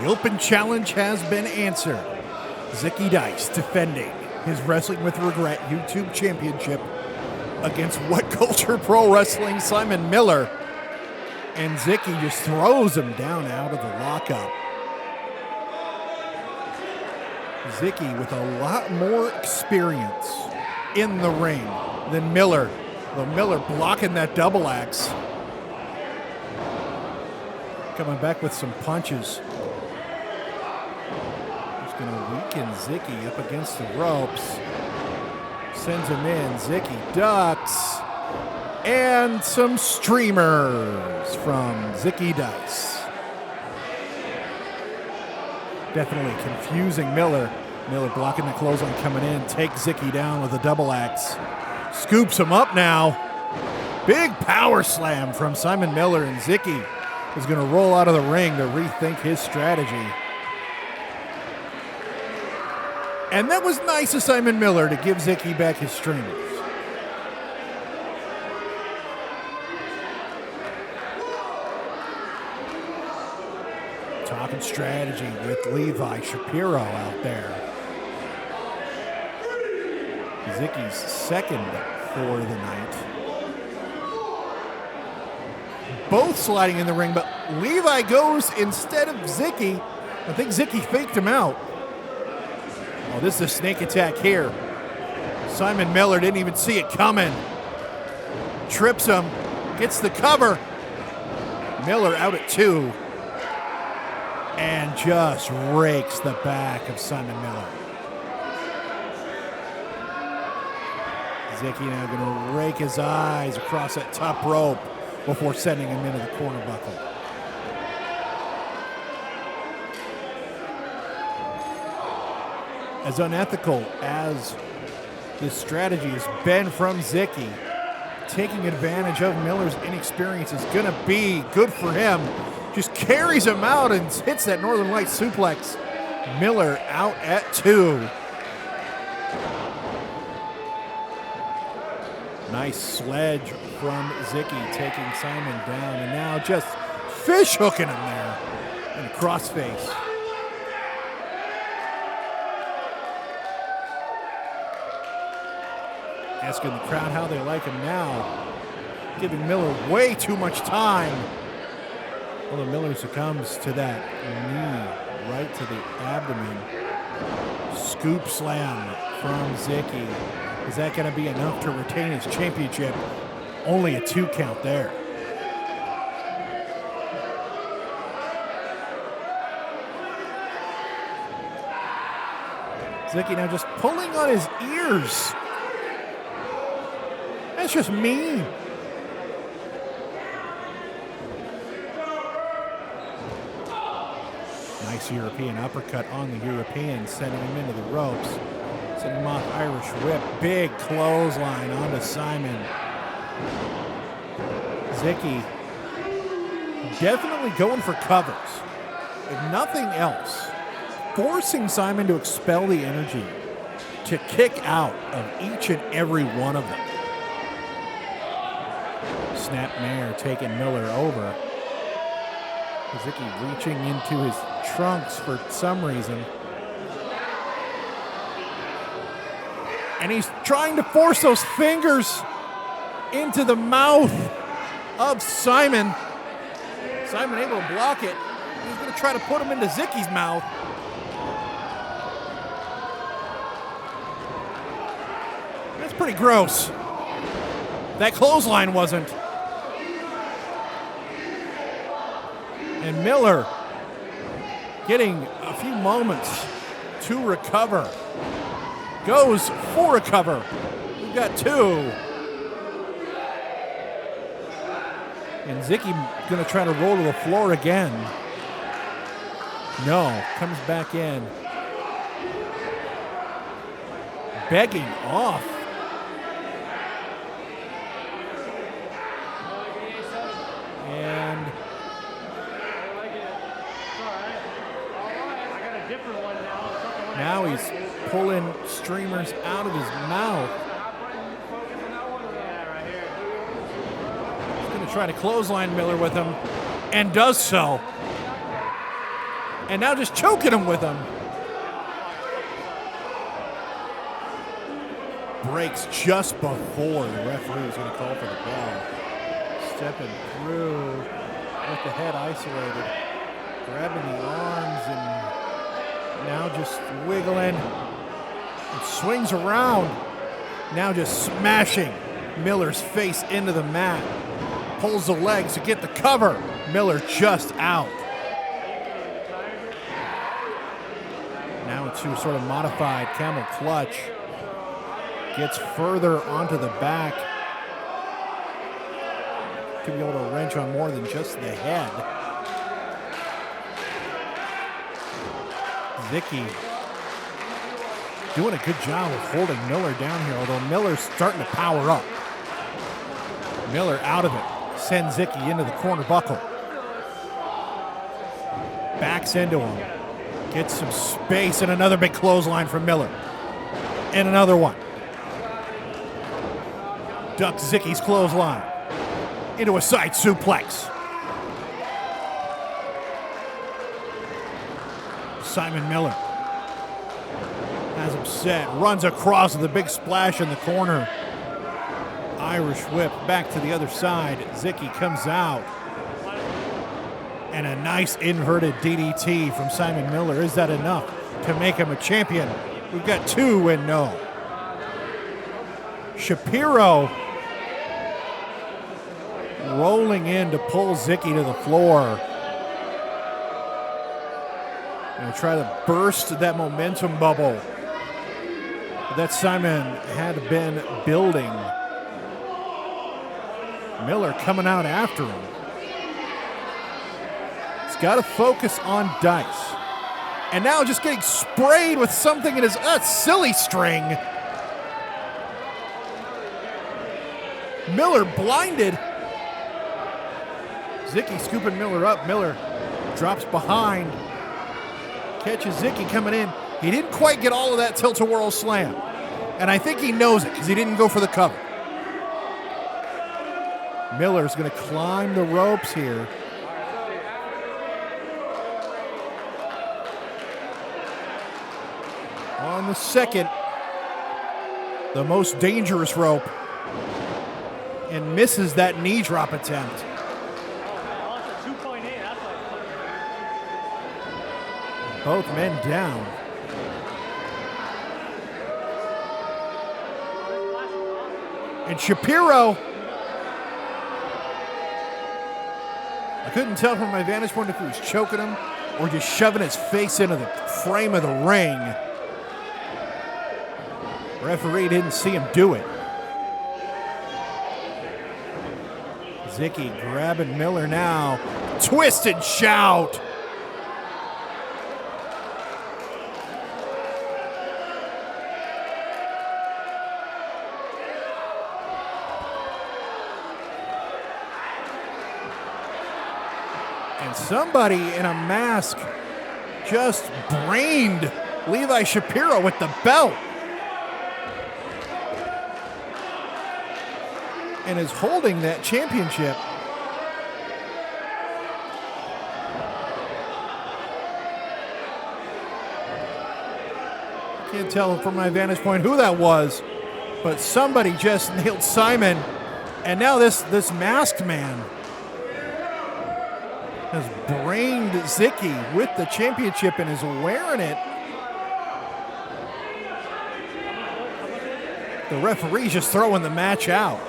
open challenge has been answered. Zicky Dice defending his Wrestling with Regret YouTube championship against What Culture Pro Wrestling Simon Miller. And Zicky just throws him down out of the lockup. Zicky with a lot more experience in the ring than Miller. Though Miller blocking that double axe. Coming back with some punches. Just going to weaken Zicky up against the ropes. Sends him in. Zicky ducks. And some streamers from Zicky Dice. Definitely confusing Miller. Miller blocking the clothesline coming in. Takes Zicky down with a double axe. Scoops him up now. Big power slam from Simon Miller, and Zicky is going to roll out of the ring to rethink his strategy. And that was nice of Simon Miller to give Zicky back his streamers. Talking strategy with Levi Shapiro out there. Zicky's second for the night. Both sliding in the ring, but Levi goes instead of Zicky. I think Zicky faked him out. Oh, this is a snake attack here. Simon Miller didn't even see it coming. Trips him, gets the cover. Miller out at 2. And just rakes the back of Simon Miller. Zicky now going to rake his eyes across that top rope before sending him into the corner buckle. As unethical as this strategy has been from Zicky, taking advantage of Miller's inexperience is going to be good for him. Just carries him out and hits that Northern Lights suplex. Miller out at 2. Nice sledge from Zicky taking Simon down, and now just fish hooking him there in a crossface. Asking the crowd how they like him now. Giving Miller way too much time. Although Miller succumbs to that knee right to the abdomen. Scoop slam from Zicky. Is that going to be enough to retain his championship? Only a 2 count there. Zicky now just pulling on his ears. That's just mean. Nice European uppercut on the European, sending him into the ropes. Sending him off Irish whip. Big clothesline onto Simon. Zicky definitely going for covers. If nothing else, forcing Simon to expel the energy to kick out of each and every one of them. Snapmare taking Miller over. Zicky reaching into his trunks for some reason. And he's trying to force those fingers into the mouth of Simon. Simon able to block it. He's going to try to put him into Zicky's mouth. That's pretty gross. That clothesline wasn't. And Miller getting a few moments to recover. Goes for a cover. We've got 2. And Zicky going to try to roll to the floor again. No, comes back in. Begging off. And now he's pulling streamers out of his mouth. He's going to try to clothesline Miller with him, and does so. And now just choking him with him. Breaks just before the referee is going to call for the ball. Stepping through with the head isolated. Grabbing the arms and now just wiggling. And swings around. Now just smashing Miller's face into the mat. Pulls the legs to get the cover. Miller just out. Now into sort of modified camel clutch. Gets further onto the back. To be able to wrench on more than just the head. Zicky doing a good job of holding Miller down here, although Miller's starting to power up. Miller out of it. Sends Zicky into the corner buckle. Backs into him. Gets some space and another big clothesline from Miller. And another one. Ducks Zicky's clothesline into a side suplex. Simon Miller has him set, runs across with a big splash in the corner. Irish whip back to the other side. Zicky comes out. And a nice inverted DDT from Simon Miller. Is that enough to make him a champion? We've got two and no. Shapiro rolling in to pull Zicky to the floor. Going to try to burst that momentum bubble that Simon had been building. Miller coming out after him. He's got to focus on Dice. And now just getting sprayed with something in his silly string. Miller blinded. Zicky scooping Miller up. Miller drops behind. Catches Zicky coming in. He didn't quite get all of that tilt-a-whirl slam. And I think he knows it because he didn't go for the cover. Miller's going to climb the ropes here. On the second, the most dangerous rope. And misses that knee drop attempt. Both men down. And Shapiro, I couldn't tell from my vantage point if he was choking him or just shoving his face into the frame of the ring. Referee didn't see him do it. Zicky grabbing Miller now. Twist and shout. And somebody in a mask just brained Levi Shapiro with the belt. And is holding that championship. Can't tell from my vantage point who that was, but somebody just nailed Simon. And now this masked man has brained Zicky with the championship and is wearing it. The referee's just throwing the match out.